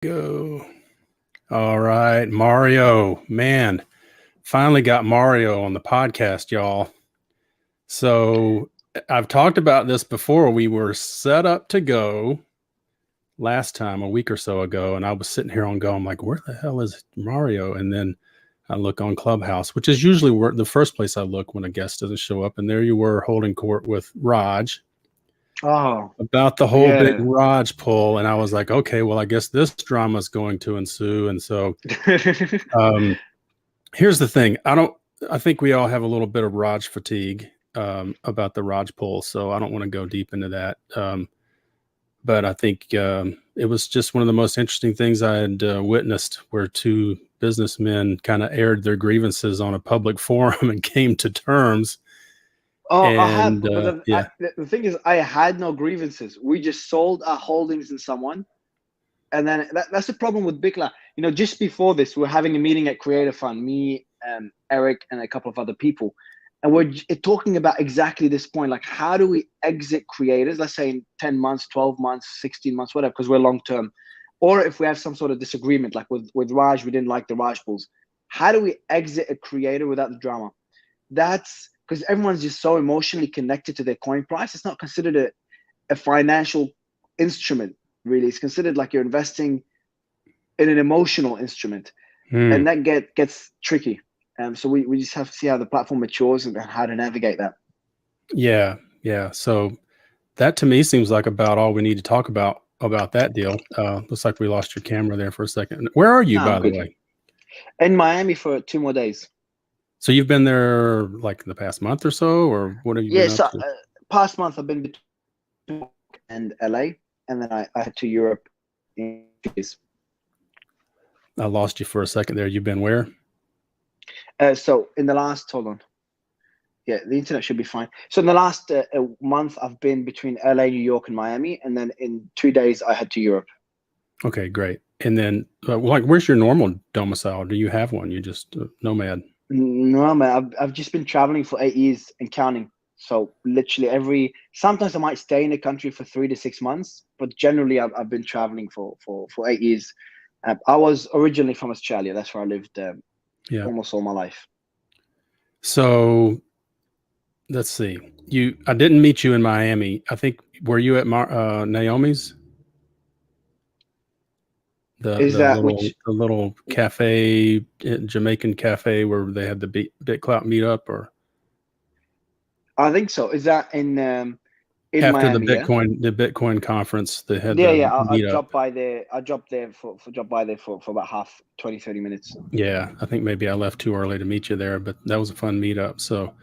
Go. All right, Mario, man, finally got Mario on the podcast, y'all. So I've talked about this before. We were set up to go last time, a week or so ago, and I was sitting here on Go. I'm like, where the hell is Mario? And then I look on Clubhouse, which is usually where the first place I look when a guest doesn't show up. And there you were holding court with Raj. Oh, About the whole big yeah. Raj pull, and I was like, okay, well, I guess this drama is going to ensue. And so here's the thing. I think we all have a little bit of Raj fatigue about the Raj poll, so I don't want to go deep into that. But I think it was just one of the most interesting things I had witnessed, where two businessmen kind of aired their grievances on a public forum and came to terms. Oh, I have, And but yeah, the thing is, I had no grievances. We just sold our holdings in someone, and then that's the problem with BitClout. You know, just before this, we were having a meeting at Creator Fund, me, Eric, and a couple of other people, and we're talking about exactly this point, like how do we exit creators? Let's say in 10 months, 12 months, 16 months, whatever, because we're long term, or if we have some sort of disagreement, like with Raj, we didn't like the Raj pools. How do we exit a creator without the drama? That's because everyone's just so emotionally connected to their coin price. It's not considered a financial instrument, really. It's considered like you're investing in an emotional instrument, and that gets tricky. So we just have to see how the platform matures and how to navigate that. yeah. So that to me seems like about all we need to talk about that deal. Looks like we lost your camera there for a second. Where are you, No, I'm by the good. way? In Miami for 2 more days. So you've been there like the past month or so, or what have you Yeah, been up so to? past month I've been between New York and LA, and then I had to Europe in 2 days. I lost you for a second there. You've been where? So in the last, hold on. Yeah, the internet should be fine. So in the last month, I've been between LA, New York, and Miami, and then in 2 days I head to Europe. Okay, great. And then, like, where's your normal domicile? Do you have one? You just nomad? No, man, I've just been traveling for 8 years and counting. So literally sometimes I might stay in the country for 3 to 6 months, but generally I've been traveling for 8 years. I was originally from Australia. That's where I lived Yeah. almost all my life. So let's see. I didn't meet you in Miami. I think, were you at Naomi's? Is that which? The little cafe, Jamaican cafe, where they had the BitClout meetup, or I think so. Is that in after Miami? Yeah. the Bitcoin conference, they had Yeah, the yeah. I meetup. dropped by there. I dropped there for drop by there for about 30 minutes. Yeah, I think maybe I left too early to meet you there, but that was a fun meetup. So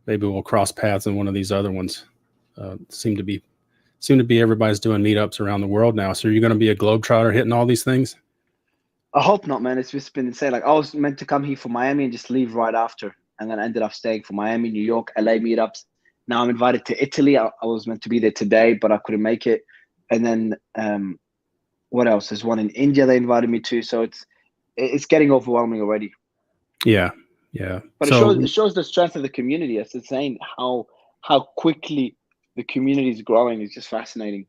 maybe we'll cross paths in one of these other ones. Seem to be everybody's doing meetups around the world now. So you're going to be a globetrotter hitting all these things? I hope not, man. It's just been insane. Like I was meant to come here for Miami and just leave right after, and then I ended up staying for Miami, New York, LA meetups. Now I'm invited to Italy. I was meant to be there today, but I couldn't make it. And then what else? There's one in India they invited me to. So it's getting overwhelming already. Yeah. But So it shows the strength of the community. It's insane how quickly the community is growing. It's just fascinating.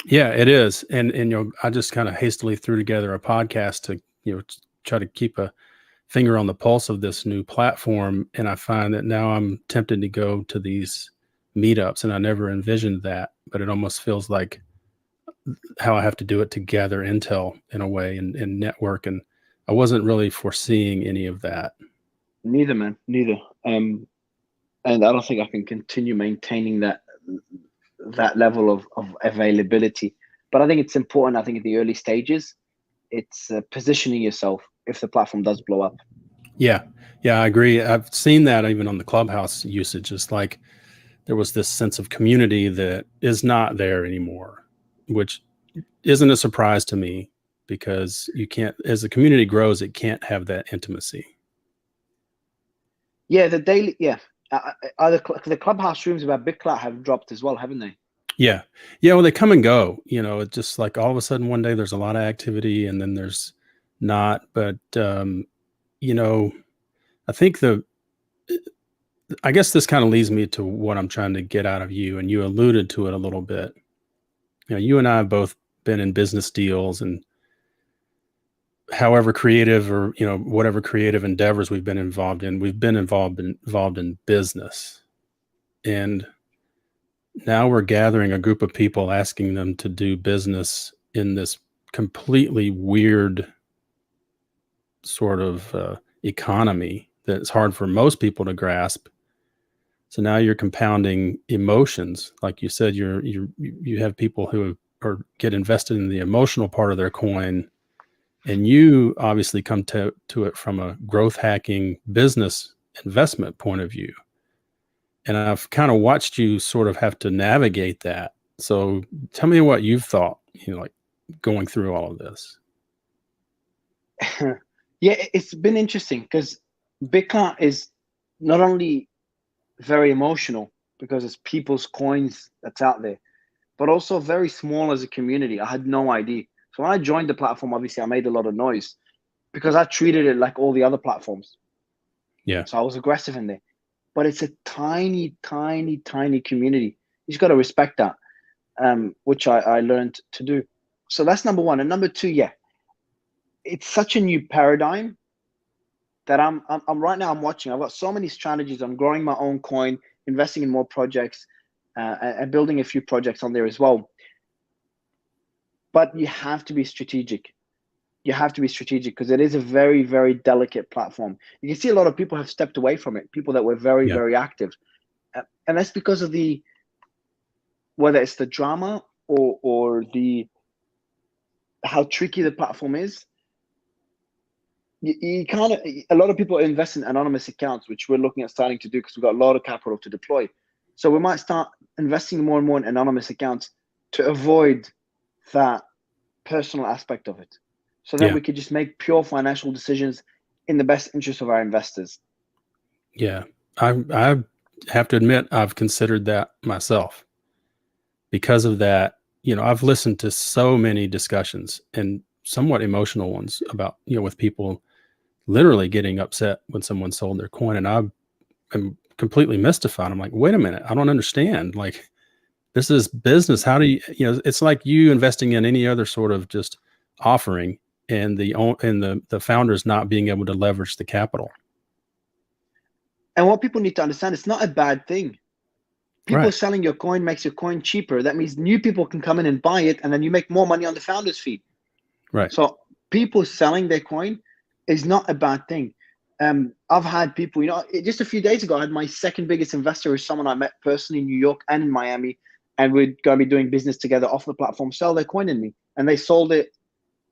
yeah, it is. And I just kind of hastily threw together a podcast to, try to keep a finger on the pulse of this new platform. And I find that now I'm tempted to go to these meetups, and I never envisioned that, but it almost feels like how I have to do it to gather intel in a way, and network. And I wasn't really foreseeing any of that. Neither, man. Neither. And I don't think I can continue maintaining that level of availability. But I think it's important. I think at the early stages, it's positioning yourself if the platform does blow up. Yeah. I agree. I've seen that even on the Clubhouse usage. It's like there was this sense of community that is not there anymore, which isn't a surprise to me, because you can't, as the community grows, it can't have that intimacy. Yeah, the daily. Yeah, the Clubhouse rooms about BitClout have dropped as well, haven't they? Yeah. Well, they come and go. It's just like all of a sudden one day there's a lot of activity, and then there's not. But I think I guess this kind of leads me to what I'm trying to get out of you, and you alluded to it a little bit. You and I have both been in business deals, and however creative, or whatever creative endeavors we've been involved in, involved in business. And now we're gathering a group of people, asking them to do business in this completely weird sort of economy that's hard for most people to grasp. So now you're compounding emotions. Like you said, you have people who get invested in the emotional part of their coin, and you obviously come to it from a growth hacking business investment point of view. And I've kind of watched you sort of have to navigate that. So tell me what you've thought, like going through all of this. Yeah, it's been interesting because BitClout is not only very emotional because it's people's coins that's out there, but also very small as a community. I had no idea. So when I joined the platform, obviously I made a lot of noise because I treated it like all the other platforms. Yeah. So I was aggressive in there. But it's a tiny, tiny, tiny community. You just got to respect that, which I learned to do. So that's number one. And number two, yeah, it's such a new paradigm that I'm right now, I'm watching. I've got so many strategies. I'm growing my own coin, investing in more projects, and building a few projects on there as well. But you have to be strategic. You have to be strategic because it is a very, very delicate platform. You can see a lot of people have stepped away from it, people that were very, very active. And that's because of whether it's the drama or how tricky the platform is. You kind of, a lot of people invest in anonymous accounts, which we're looking at starting to do because we've got a lot of capital to deploy. So we might start investing more and more in anonymous accounts to avoid that personal aspect of it. So then we could just make pure financial decisions in the best interest of our investors. Yeah. I have to admit, I've considered that myself. Because of that, I've listened to so many discussions, and somewhat emotional ones, about, with people literally getting upset when someone sold their coin. And I'm completely mystified. I'm like, wait a minute, I don't understand. Like, this is business. How do you, it's like you investing in any other sort of just offering, and the founders not being able to leverage the capital. And what people need to understand, it's not a bad thing. People Right. selling your coin makes your coin cheaper. That means new people can come in and buy it, and then you make more money on the founder's fee. Right. So people selling their coin is not a bad thing. I've had people, just a few days ago, I had my second biggest investor, who's someone I met personally in New York and in Miami, and we're going to be doing business together off the platform, sell their coin in me. And they sold it.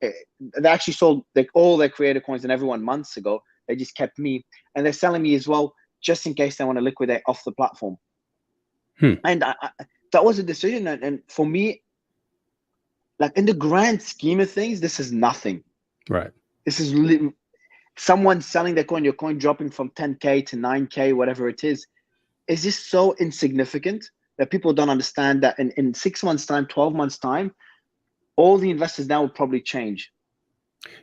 They actually sold all their creator coins and everyone months ago. They just kept me, and they're selling me as well, just in case they want to liquidate off the platform. And that was a decision. And for me, like, in the grand scheme of things, this is nothing. Right. This is someone selling their coin, your coin dropping from 10K to 9K, whatever it is just so insignificant that people don't understand that in 6 months' time, 12 months' time, all the investors now will probably change.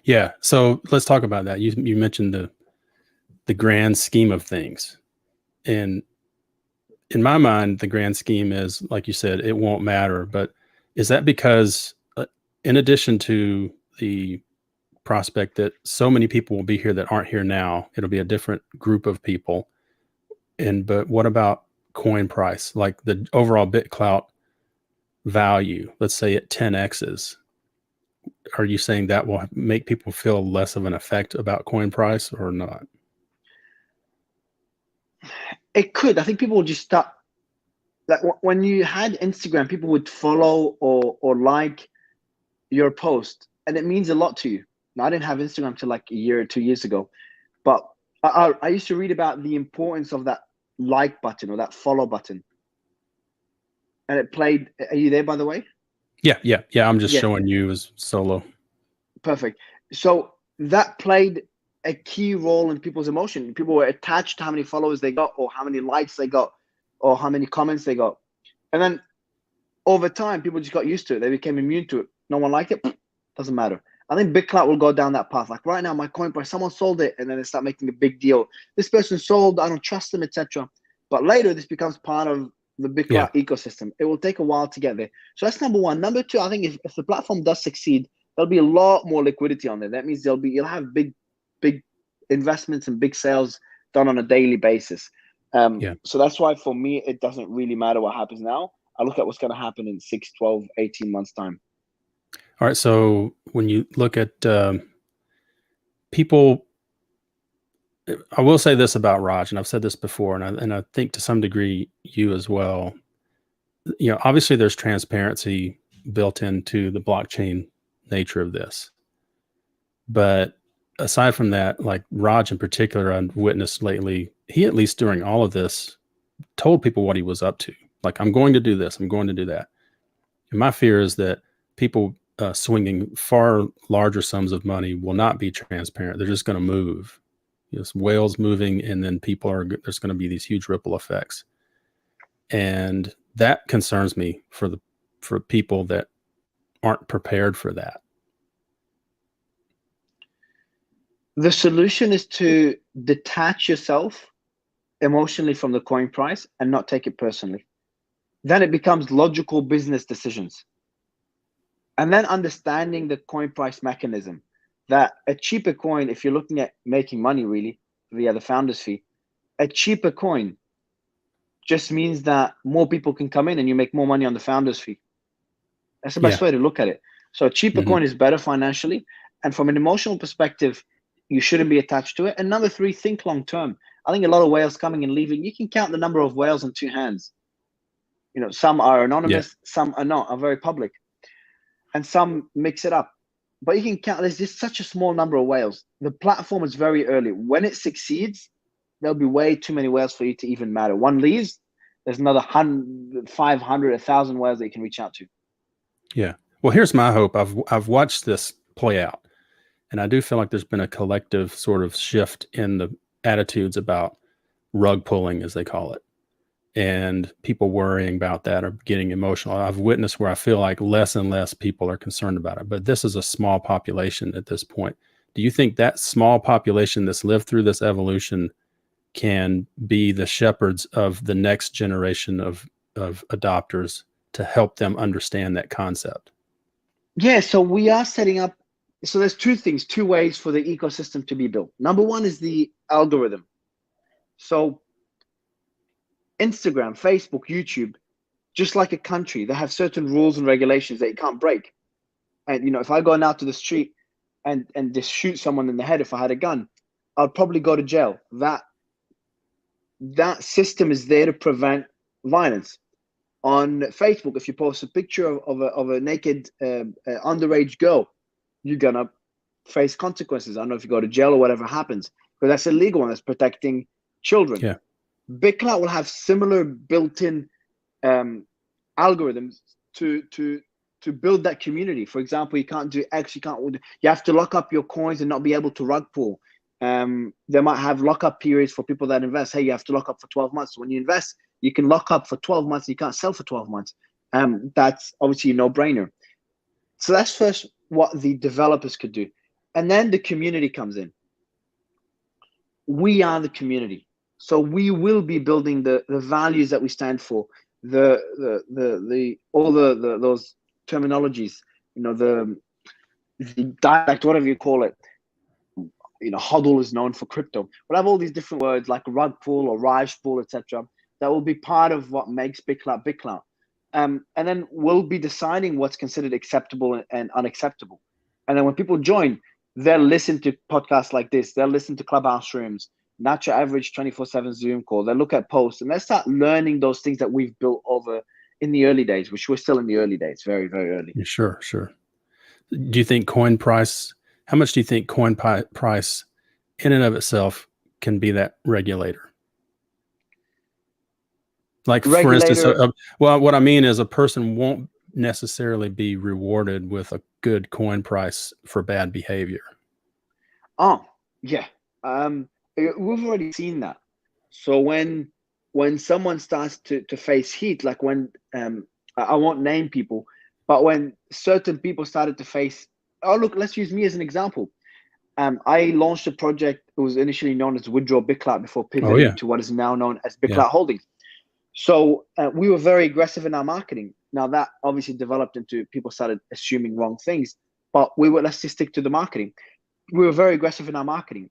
Yeah. So let's talk about that. You mentioned the grand scheme of things. And in my mind, the grand scheme is, like you said, it won't matter. But is that because, in addition to the prospect that so many people will be here that aren't here now, it'll be a different group of people? But what about coin price? Like the overall BitClout value, let's say at 10x's. Are you saying that will make people feel less of an effect about coin price, or not? It could. I think people will just start, like, when you had Instagram, people would follow or like your post, and it means a lot to you. Now, I didn't have Instagram till like a year or 2 years ago, but I used to read about the importance of that like button or that follow button. And it played. Are you there, by the way? Yeah. I'm just showing you as solo. Perfect. So that played a key role in people's emotion. People were attached to how many followers they got, or how many likes they got, or how many comments they got. And then over time, people just got used to it. They became immune to it. No one liked it. Doesn't matter. I think BitClout will go down that path. Like right now, my coin price, someone sold it, and then they start making a big deal. This person sold, I don't trust them, etc. But later, this becomes part of the BitClout ecosystem. It will take a while to get there. So that's number one. Number two, I think if the platform does succeed, there'll be a lot more liquidity on there. That means you'll have big investments and big sales done on a daily basis. So that's why for me, it doesn't really matter what happens now. I look at what's going to happen in 6, 12, 18 months time. All right. So when you look at people, I will say this about Raj, and I've said this before, and I think to some degree you as well. You know, obviously there's transparency built into the blockchain nature of this, but aside from that, like Raj in particular, I've witnessed lately, he at least during all of this told people what he was up to. Like, I'm going to do this, I'm going to do that. And my fear is that people swinging far larger sums of money will not be transparent. They're just going to move. You know, whales moving, and then there's going to be these huge ripple effects. And that concerns me for people that aren't prepared for that. The solution is to detach yourself emotionally from the coin price and not take it personally. Then it becomes logical business decisions. And then understanding the coin price mechanism, that a cheaper coin, if you're looking at making money really via the founder's fee, a cheaper coin just means that more people can come in and you make more money on the founder's fee. That's the best way to look at it. So a cheaper coin is better financially. And from an emotional perspective, you shouldn't be attached to it. And number 3, think long term. I think a lot of whales coming and leaving, you can count the number of whales on 2 hands. You know, some are anonymous, some are not, are very public. And some mix it up. But you can count, there's just such a small number of whales. The platform is very early. When it succeeds, there'll be way too many whales for you to even matter. One leaves, there's another 100, 500, 1,000 whales that you can reach out to. Yeah. Well, here's my hope. I've watched this play out, and I do feel like there's been a collective sort of shift in the attitudes about rug pulling, as they call it, and people worrying about that or getting emotional. I've witnessed where I feel like less and less people are concerned about it, but this is a small population at this point. Do you think that small population that's lived through this evolution can be the shepherds of the next generation of adopters to help them understand that concept? Yeah, so we are setting up. So there's 2 things, 2 ways for the ecosystem to be built. Number 1 is the algorithm. So Instagram, Facebook, YouTube, just like a country, they have certain rules and regulations that you can't break. And you know, if I go out to the street and just shoot someone in the head, if I had a gun, I'll probably go to jail. That system is there to prevent violence. On Facebook, if you post a picture of a naked underage girl, you're gonna face consequences. I don't know if you go to jail or whatever happens, but that's illegal and that's protecting children. Yeah. BitClout will have similar built-in algorithms to build that community. For example, you can't do X, you have to lock up your coins and not be able to rug pull. They might have lockup periods for people that invest. Hey, you have to lock up for 12 months. So when you invest, you can lock up for 12 months. You can't sell for 12 months. That's obviously a no-brainer. So that's first what the developers could do. And then the community comes in. We are the community. So we will be building the values that we stand for, those terminologies, you know, the dialect, whatever you call it. You know, HODL is known for crypto. We'll have all these different words like rug pull or Raj pull, etc. That will be part of what makes BitClout BitClout. And then we'll be deciding what's considered acceptable and unacceptable. And then when people join, they'll listen to podcasts like this. They'll listen to Clubhouse rooms, not your average 24/7 Zoom call. They'll look at posts and they'll start learning those things that we've built over in the early days, which we're still in the early days, very, very early. Sure. Do you think coin price, how much do you think coin price in and of itself can be that regulator? Like, for instance, well, what I mean is a person won't necessarily be rewarded with a good coin price for bad behavior. Oh, yeah. We've already seen that. So when someone starts to face heat, like when I won't name people, but when certain people started to face, oh look, let's use me as an example. I launched a project. It was initially known as Withdraw BitClout before pivoting to what is now known as BitClout Holdings. So we were very aggressive in our marketing. Now that obviously developed into people started assuming wrong things. but let's just stick to the marketing. We were very aggressive in our marketing.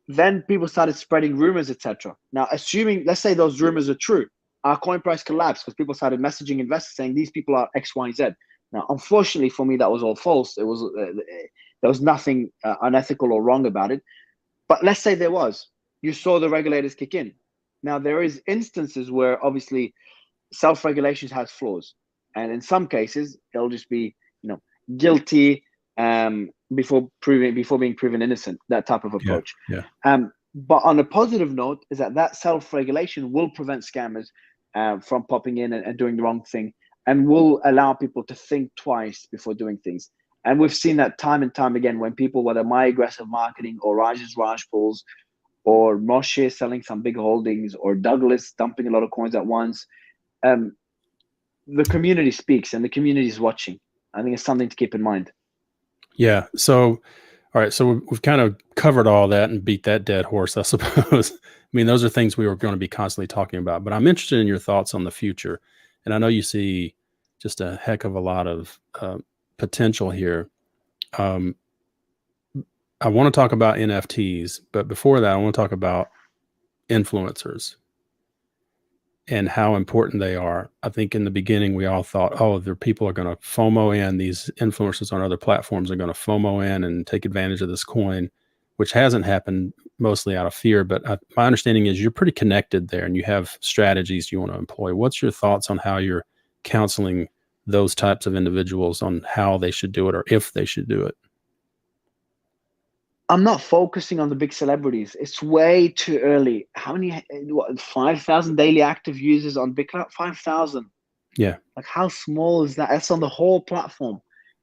Then people started spreading rumors, etc. Now, assuming, let's say those rumors are true, our coin price collapsed because people started messaging investors saying these people are X, Y, Z. Now, unfortunately for me, that was all false. There was nothing unethical or wrong about it. But let's say there was. You saw the regulators kick in. Now, there is instances where obviously self-regulation has flaws, and in some cases, it'll just be guilty before being proven innocent. That type of approach. Yeah. But on a positive note, is that self-regulation will prevent scammers from popping in and doing the wrong thing, and will allow people to think twice before doing things. And we've seen that time and time again when people, whether my aggressive marketing or Raj's Raj pulls, or Moshe selling some big holdings, or Douglas dumping a lot of coins at once, the community speaks and the community is watching. I think it's something to keep in mind. Yeah. So, all right. So we've kind of covered all that and beat that dead horse, I suppose. I mean, those are things we were going to be constantly talking about, but I'm interested in your thoughts on the future. And I know you see just a heck of a lot of potential here. I want to talk about NFTs, but before that, I want to talk about influencers and how important they are. I think in the beginning, we all thought, oh, the people are going to FOMO in. These influencers on other platforms are going to FOMO in and take advantage of this coin, which hasn't happened, mostly out of fear. But my understanding is you're pretty connected there and you have strategies you want to employ. What's your thoughts on how you're counseling those types of individuals on how they should do it or if they should do it? I'm not focusing on the big celebrities. It's way too early. How many? 5,000 daily active users on BitClout? 5,000. Yeah. Like, how small is that? That's on the whole platform.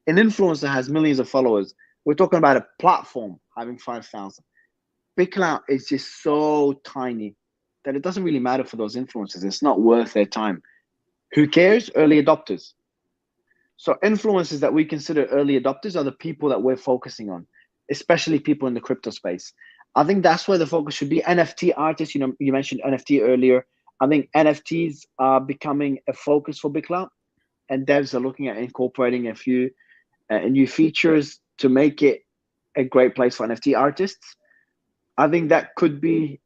An influencer has millions of followers. We're talking about a platform having 5,000. BitClout is just so tiny that it doesn't really matter for those influencers. It's not worth their time. Who cares? Early adopters. So influencers that we consider early adopters are the people that we're focusing on, especially people in the crypto space. I think that's where the focus should be. NFT artists, you mentioned NFT earlier. I think NFTs are becoming a focus for BitClout, and devs are looking at incorporating a few new features to make it a great place for NFT artists. I think that could be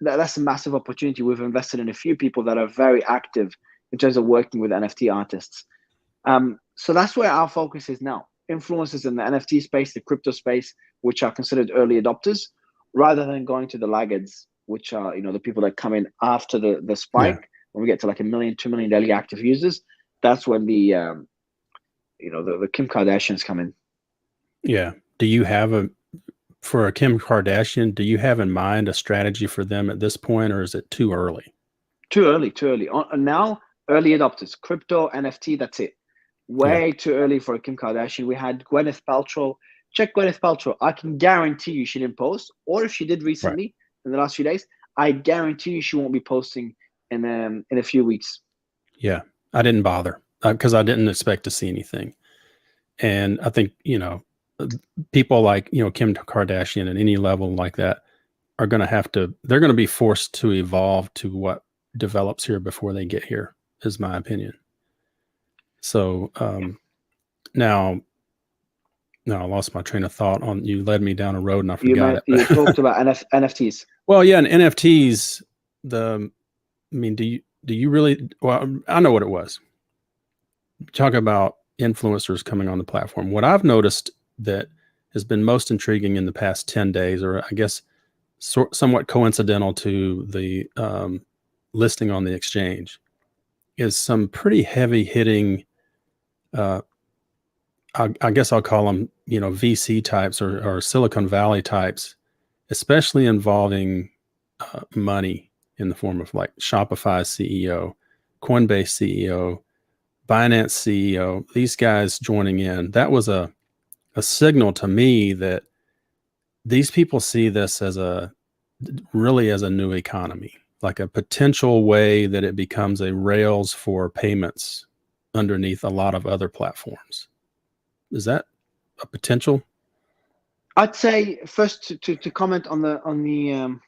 that's a massive opportunity. We've invested in a few people that are very active in terms of working with NFT artists. So that's where our focus is now. Influencers in the NFT space, the crypto space, which are considered early adopters, rather than going to the laggards, which are the people that come in after the spike. Yeah. When we get to like 1 million, 2 million daily active users, that's when the Kim Kardashians come in. Yeah. Do you have for a Kim Kardashian, do you have in mind a strategy for them at this point, or is it too early? Too early. Now, early adopters, crypto, NFT, that's it. Way too early for a Kim Kardashian. We had Gwyneth Paltrow. Check Gwyneth Paltrow. I can guarantee you she didn't post, or if she did recently in the last few days, I guarantee you she won't be posting in a few weeks. Yeah, I didn't bother because I didn't expect to see anything. And I think, people like, Kim Kardashian at any level like that are going to they're going to be forced to evolve to what develops here before they get here, is my opinion. So now I lost my train of thought on, you led me down a road and I forgot it. You talked about NFTs. Well, yeah, and NFTs, do you really, well, I know what it was. Talk about influencers coming on the platform. What I've noticed that has been most intriguing in the past 10 days, or I guess somewhat coincidental to the listing on the exchange, is some pretty heavy hitting, I guess I'll call them, VC types or Silicon Valley types, especially involving money in the form of like Shopify CEO, Coinbase CEO, Binance CEO, these guys joining in. That was a signal to me that these people see this as really as a new economy, like a potential way that it becomes a rails for payments underneath a lot of other platforms. Is that a potential? I'd say first to comment on the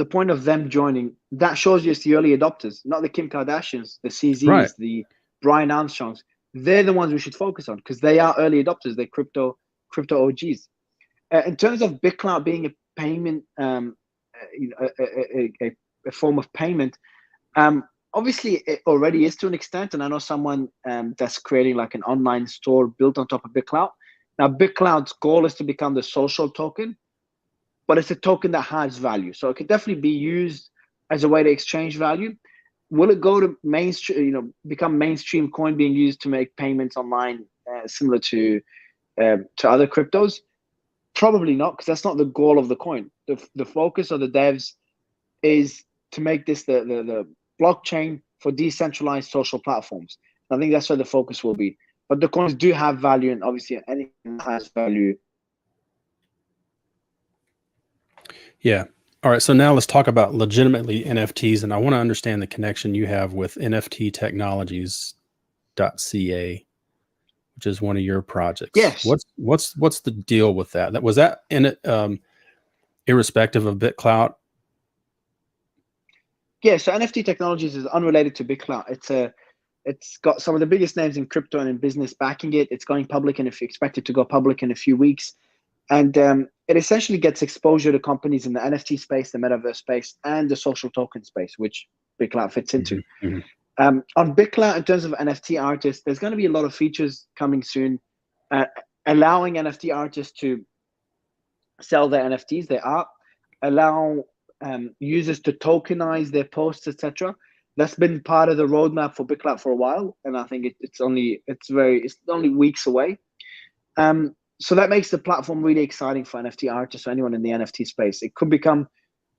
point of them joining, that shows you it's the early adopters, not the Kim Kardashians, the CZs, the Brian Armstrongs. they're the ones we should focus on because they are early adopters. They're crypto OGs. In terms of BitClout being a payment, a form of payment, obviously it already is to an extent. And I know someone that's creating like an online store built on top of BitClout. Now, BitClout's goal is to become the social token, but it's a token that has value. So it could definitely be used as a way to exchange value. Will it go to mainstream, become mainstream coin being used to make payments online, similar to other cryptos? Probably not, because that's not the goal of the coin. The focus of the devs is to make this the blockchain for decentralized social platforms. I think that's where the focus will be. But the coins do have value, and obviously anything that has value. Yeah. All right. So now let's talk about legitimately NFTs, and I want to understand the connection you have with NFT Technologies.ca, which is one of your projects. Yes. What's the deal with that? Was that in it, irrespective of BitClout? Yeah. So NFT Technologies is unrelated to BitClout. It's got some of the biggest names in crypto and in business backing it. It's going public, and if you expect it to go public in a few weeks. And it essentially gets exposure to companies in the NFT space, the metaverse space, and the social token space, which BitClout fits into. Mm-hmm. On BitClout, in terms of NFT artists, there's going to be a lot of features coming soon, allowing NFT artists to sell their NFTs, their art, allow users to tokenize their posts, etc. That's been part of the roadmap for BitClout for a while, and I think it's only weeks away. So that makes the platform really exciting for NFT artists or anyone in the NFT space. It could become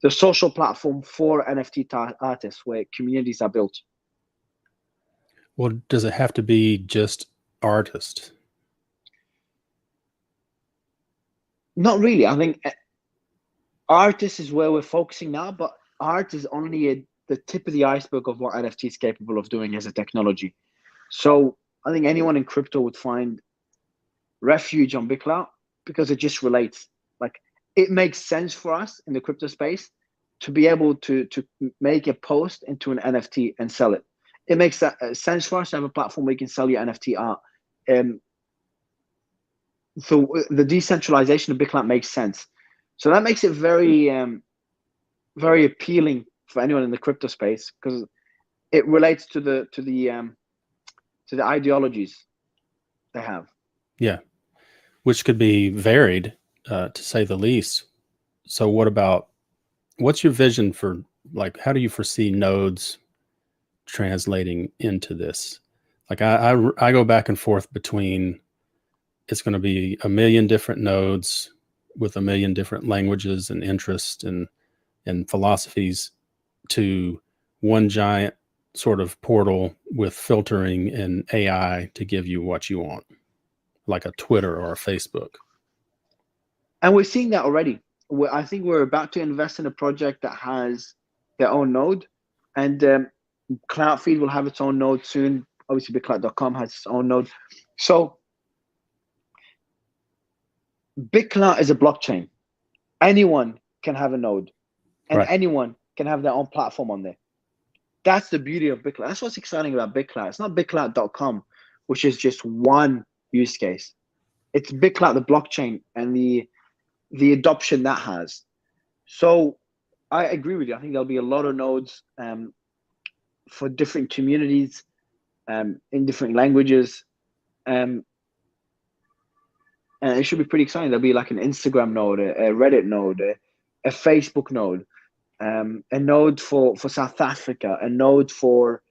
the social platform for NFT artists where communities are built. Well, does it have to be just artists? Not really. I think artists is where we're focusing now, but art is only the tip of the iceberg of what NFT is capable of doing as a technology. So I think anyone in crypto would find refuge on BitClout because it just relates. Like, it makes sense for us in the crypto space to be able to make a post into an NFT and sell it. It makes sense for us to have a platform where you can sell your NFT art. So the decentralization of BitClout makes sense. So that makes it very, very appealing for anyone in the crypto space because it relates to the ideologies they have. Yeah, which could be varied, to say the least. So what's your vision for, like, how do you foresee nodes translating into this? Like I go back and forth between, it's going to be a million different nodes with a million different languages and interests and philosophies, to one giant sort of portal with filtering and AI to give you what you want, like a Twitter or a Facebook. And we're seeing that already. I think we're about to invest in a project that has their own node, and CloutFeed will have its own node soon. Obviously, BitClout.com has its own node. So BitClout is a blockchain. Anyone can have a node, and Right. anyone can have their own platform on there. That's the beauty of BitClout. That's what's exciting about BitClout. It's not BitClout.com, which is just one use case. It's BitClout, the blockchain, and the adoption that has. So I agree with you. I think there'll be a lot of nodes for different communities in different languages. And it should be pretty exciting. There'll be like an Instagram node, a Reddit node, a Facebook node, a node for South Africa, a node for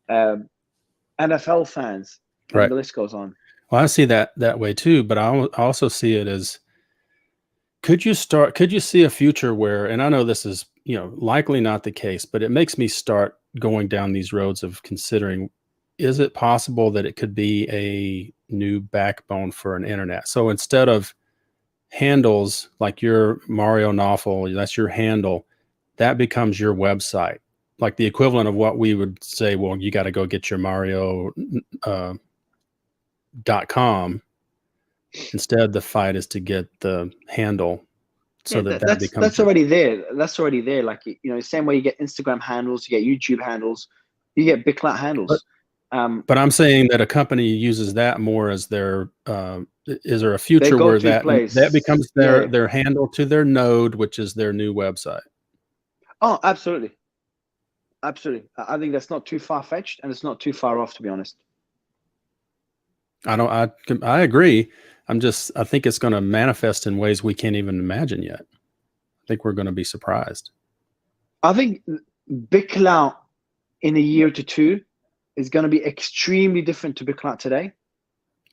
NFL fans. Right. The list goes on. Well, I see that way too, but I also see it as, could you see a future where, and I know this is, likely not the case, but it makes me start going down these roads of considering, is it possible that it could be a new backbone for an internet? So instead of handles like your Mario Nawful, that's your handle, that becomes your website, like the equivalent of what we would say, well, you got to go get your Mario.com. Instead, the fight is to get the handle, so that becomes, that's already there. That's already there. Like, the same way you get Instagram handles, you get YouTube handles, you get BitClout handles. But I'm saying that a company uses that more as their, is there a future where that becomes their handle to their node, which is their new website? Oh, absolutely. Absolutely. I think that's not too far-fetched, and it's not too far off, to be honest. I agree. I think it's going to manifest in ways we can't even imagine yet. I think we're going to be surprised. I think BitClout in a year to two is going to be extremely different to BitClout today.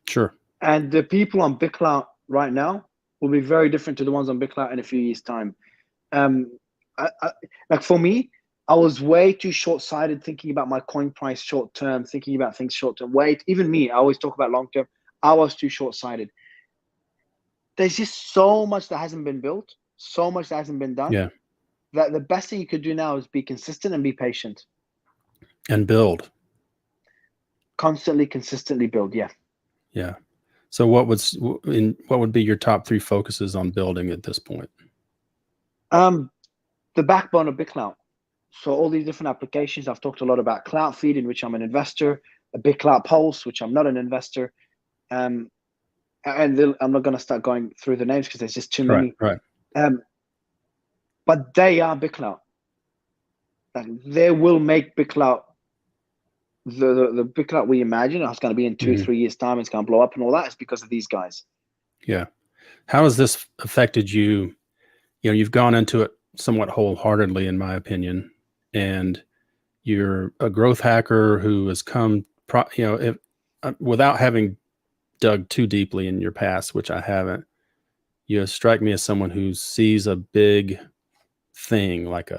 Sure. And the people on BitClout right now will be very different to the ones on BitClout in a few years' time. Like for me, I was way too short-sighted thinking about my coin price short-term, thinking about things short-term. Even me, I always talk about long-term. I was too short-sighted. There's just so much that hasn't been built, so much that hasn't been done. Yeah. That the best thing you could do now is be consistent and be patient. And build. Constantly, consistently build. Yeah. Yeah. So what would be your top 3 focuses on building at this point? The backbone of BitClout. So all these different applications, I've talked a lot about CloutFeed, in which I'm an investor, a BitClout Pulse, which I'm not an investor. And I'm not going to start going through the names because there's just too many. Right. But they are BitClout. They will make BitClout the BitClout we imagine. It's going to be in 2-3 years' time. It's going to blow up and all that. It's because of these guys. Yeah. How has this affected you? You know, you've gone into it somewhat wholeheartedly, in my opinion, and you're a growth hacker who has come, without having dug too deeply in your past, which I haven't. You strike me as someone who sees a big thing, like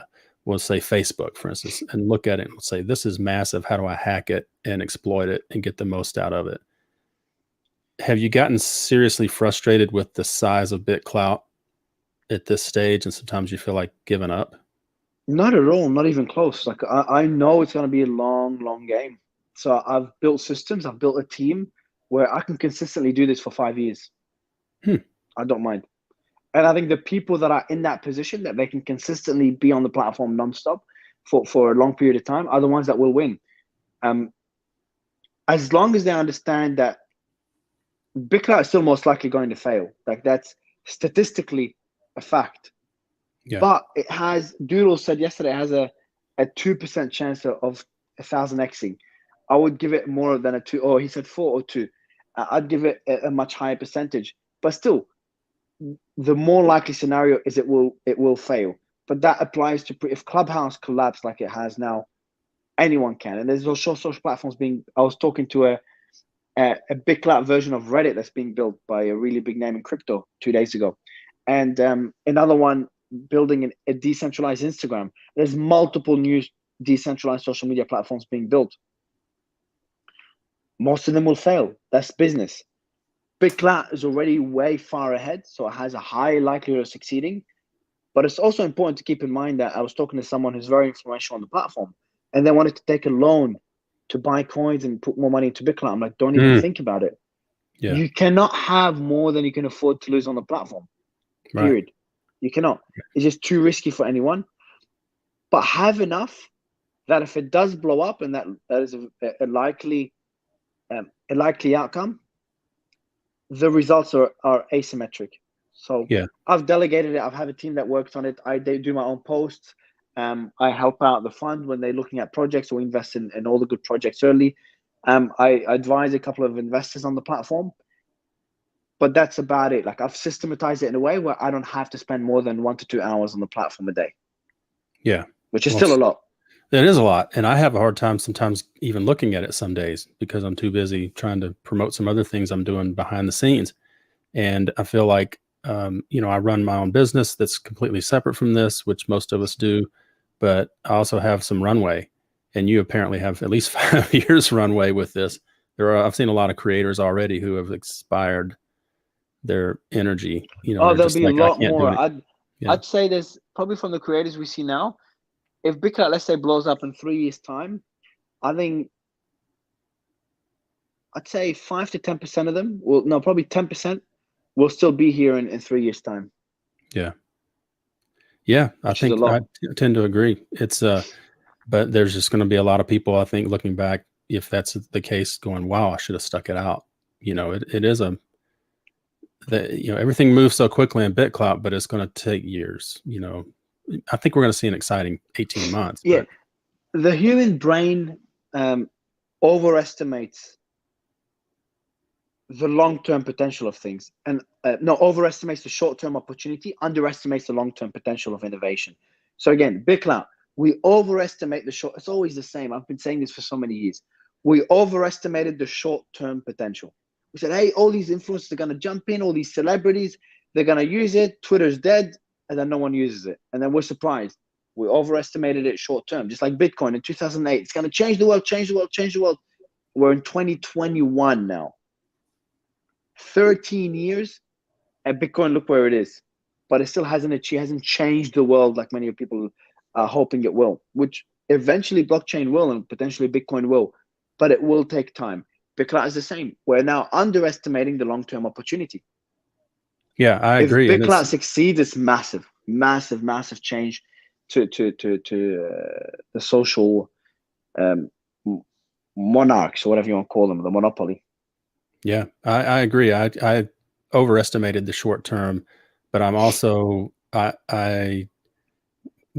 we'll say Facebook, for instance, and look at it and say, this is massive. How do I hack it and exploit it and get the most out of it? Have you gotten seriously frustrated with the size of BitClout at this stage, and sometimes you feel like giving up? Not at all, not even close. Like I know it's going to be a long game. So I've built systems, I've built a team where I can consistently do this for 5 years. I don't mind. And I think the people that are in that position, that they can consistently be on the platform nonstop for a long period of time, are the ones that will win. As long as they understand that BitClout is still most likely going to fail. Like that's statistically a fact. Yeah. But it has, Doodle said yesterday, it has a 2% chance of 1,000xing. I would give it more than a 2, or he said 4 or 2. I'd give it a much higher percentage. But still, the more likely scenario is it will fail. But that applies to, if Clubhouse collapsed like it has now, anyone can. And there's also social platforms I was talking to a BitClout version of Reddit that's being built by a really big name in crypto 2 days ago. And another one building a decentralized Instagram. There's multiple new decentralized social media platforms being built. Most of them will fail. That's business. BitClout is already way far ahead, so it has a high likelihood of succeeding. But it's also important to keep in mind that I was talking to someone who's very influential on the platform, and they wanted to take a loan to buy coins and put more money into BitClout. I'm like, don't even think about it. Yeah. You cannot have more than you can afford to lose on the platform. Period. Right. You cannot. It's just too risky for anyone. But have enough that if it does blow up, and that is a likely outcome, the results are asymmetric. So yeah. I've delegated it. I've had a team that works on it. They do my own posts. I help out the fund when they're looking at projects, or invest in all the good projects early. I advise a couple of investors on the platform. But that's about it. Like I've systematized it in a way where I don't have to spend more than 1 to 2 hours on the platform a day. Yeah. Which is still a lot. It is a lot. And I have a hard time sometimes even looking at it some days because I'm too busy trying to promote some other things I'm doing behind the scenes. And I feel like, I run my own business that's completely separate from this, which most of us do. But I also have some runway. And you apparently have at least 5 years runway with this. I've seen a lot of creators already who have expired their energy. There'll be a lot more. I'd say there's probably, from the creators we see now, if BitClout, let's say, blows up in 3 years' time, I'd say 5 to 10% of them probably 10% will still be here in 3 years' time. Yeah. Yeah. I think I tend to agree. It's but there's just going to be a lot of people, I think, looking back, if that's the case, going, wow, I should have stuck it out. You know, it is everything moves so quickly in BitClout, but it's going to take years. You know, I think we're going to see an exciting 18 months. Yeah, but the human brain overestimates the long-term potential of things, and overestimates the short-term opportunity, underestimates the long-term potential of innovation. So again, BitClout, we overestimate the short. It's always the same. I've been saying this for so many years. We overestimated the short-term potential. We said, hey, all these influencers are going to jump in, all these celebrities, they're going to use it. Twitter's dead, and then no one uses it, and then we're surprised. We overestimated it short-term, just like Bitcoin in 2008. It's going to change the world, change the world, change the world. We're in 2021 now. 13 years, and Bitcoin, look where it is. But it still hasn't changed the world like many people are hoping it will, which eventually blockchain will, and potentially Bitcoin will, but it will take time. BitClout is the same. We're now underestimating the long-term opportunity. Yeah, I agree. If BitClout succeeds, it's massive, massive, massive change to the social monarchs, or whatever you want to call them, the monopoly. Yeah, I agree. I overestimated the short term, but I'm also we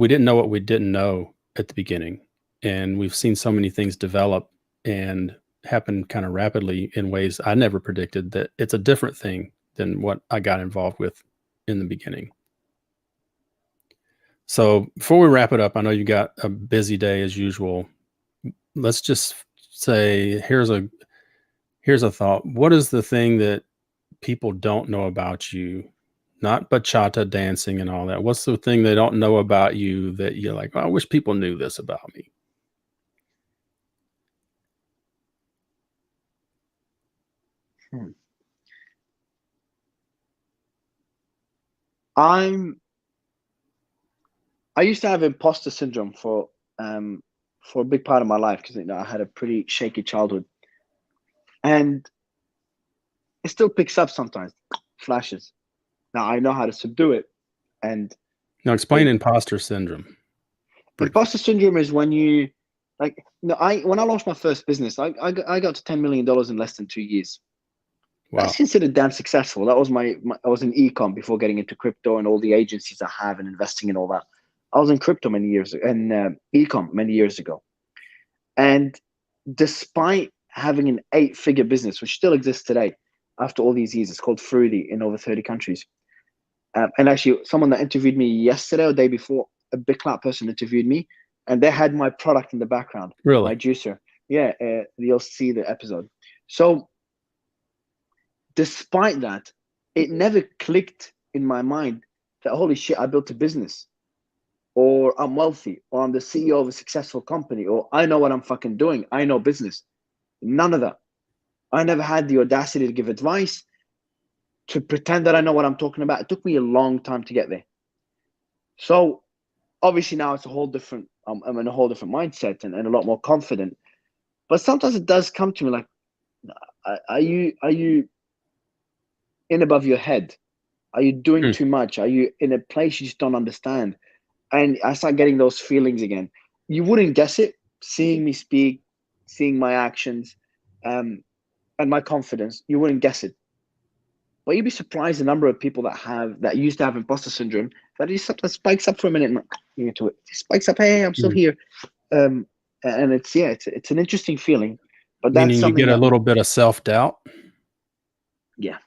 didn't know what we didn't know at the beginning, and we've seen so many things develop and happen kind of rapidly in ways I never predicted, that it's a different thing than what I got involved with in the beginning. So before we wrap it up, I know you got a busy day as usual. Let's just say, here's a thought. What is the thing that people don't know about you? Not bachata dancing and all that. What's the thing they don't know about you that you're like, oh, I wish people knew this about me? I used to have imposter syndrome for a big part of my life, because I had a pretty shaky childhood, and it still picks up sometimes, flashes. Now I know how to subdue it. And Now explain imposter syndrome. Imposter syndrome is when you when I launched my first business, I got to $10 million in less than 2 years. Wow. That's considered damn successful. That was I was in e-com before getting into crypto and all the agencies I have and investing in all that. I was in crypto many years ago, and e-com many years ago. And despite having an 8-figure business, which still exists today after all these years, it's called Fruity, in over 30 countries. And actually, someone that interviewed me yesterday or the day before, a BitClout person interviewed me, and they had my product in the background. Really? My juicer. Yeah, you'll see the episode. So despite that, it never clicked in my mind that, holy shit, I built a business, or I'm wealthy, or I'm the CEO of a successful company, or I know what I'm fucking doing. I know business. None of that. I never had the audacity to give advice, to pretend that I know what I'm talking about. It took me a long time to get there. So obviously now it's a whole different, I'm in a whole different mindset, and a lot more confident. But sometimes it does come to me like, are you in above your head? Are you doing too much? Are you in a place you just don't understand? And I start getting those feelings again. You wouldn't guess it, seeing me speak, seeing my actions, and my confidence. You wouldn't guess it. But you'd be surprised the number of people that used to have imposter syndrome, that it sometimes spikes up for a minute, and into it. It spikes up. Hey, I'm still here. And it's an interesting feeling. But that's meaning you get a little bit of self-doubt. Yeah,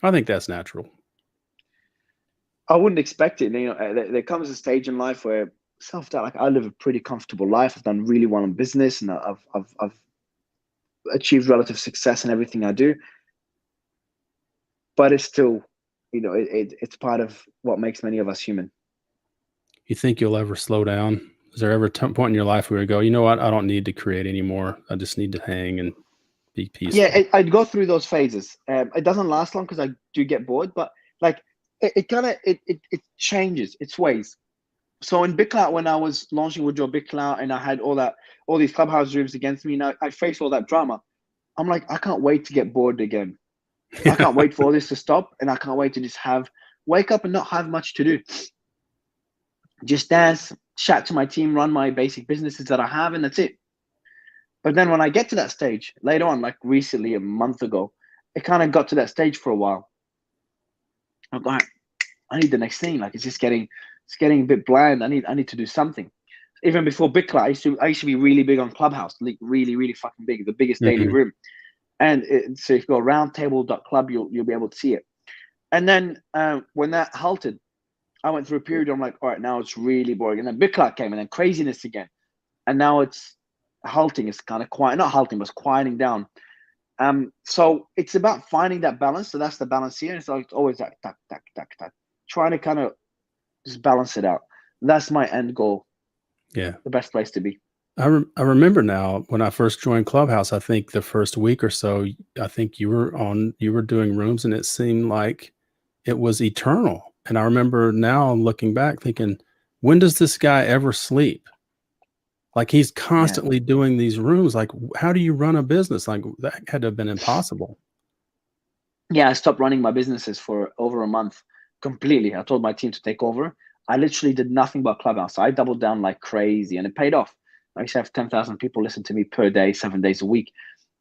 I think that's natural. I wouldn't expect it. There comes a stage in life where self-doubt. Like, I live a pretty comfortable life. I've done really well in business, and I've achieved relative success in everything I do. But it's still, it's part of what makes many of us human. You think you'll ever slow down? Is there ever a point in your life where you go, you know what, I don't need to create anymore. I just need to hang and be peaceful? Yeah, I'd go through those phases. It doesn't last long because I do get bored, but like it changes, it sways. So in BitClout, when I was launching with your BitClout, and I had all these Clubhouse rooms against me, and I faced all that drama, I'm like, I can't wait to get bored again. I can't wait for all this to stop, and I can't wait to just wake up and not have much to do. Just dance, chat to my team, run my basic businesses that I have, and that's it. But then when I get to that stage later on, like recently, a month ago, it kind of got to that stage for a while. I'm like, I need the next thing. Like it's getting a bit bland. I need to do something. Even before BitClout, I used to be really big on Clubhouse, like really, really fucking big, the biggest daily room. And so if you go roundtable.club, you'll be able to see it. And then when that halted, I went through a period where I'm like, all right, now it's really boring. And then BitClout came, and then craziness again. And now it's halting. It's kind of quiet, not halting, but it's quieting down. So it's about finding that balance. So that's the balance here. It's like always like tack, tack, tack, tack, trying to kind of just balance it out. That's my end goal. Yeah. The best place to be. I remember now when I first joined Clubhouse, I think the first week or so, I think you were doing rooms and it seemed like it was eternal. And I remember now looking back thinking, when does this guy ever sleep? Like he's constantly doing these rooms. Like, how do you run a business? Like that had to have been impossible. Yeah, I stopped running my businesses for over a month completely. I told my team to take over. I literally did nothing but Clubhouse. I doubled down like crazy, and it paid off. I used to have 10,000 people listen to me per day, 7 days a week.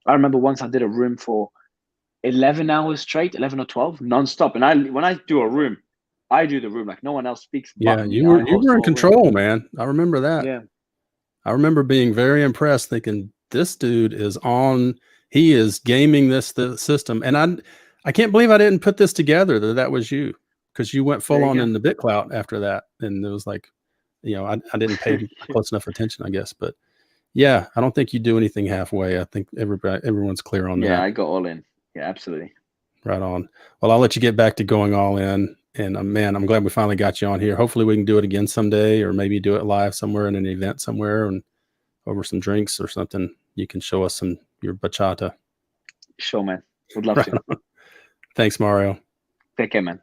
I remember once I did a room for 11 hours straight, 11 or 12, nonstop. And when I do a room, I do the room. Like no one else speaks but me. You were in control, man. I remember that. Yeah. I remember being very impressed, thinking this dude is on. He is gaming the system, and I can't believe I didn't put this together. That was you, because you went full on in the BitClout after that, and it was like, I didn't pay close enough attention, I guess. But yeah, I don't think you do anything halfway. I think everyone's clear on that. Yeah, I go all in. Yeah, absolutely. Right on. Well, I'll let you get back to going all in. And man, I'm glad we finally got you on here. Hopefully we can do it again someday, or maybe do it live somewhere in an event somewhere and over some drinks or something. You can show us your bachata. Sure, man. Would love to. Thanks, Mario. Take care, man.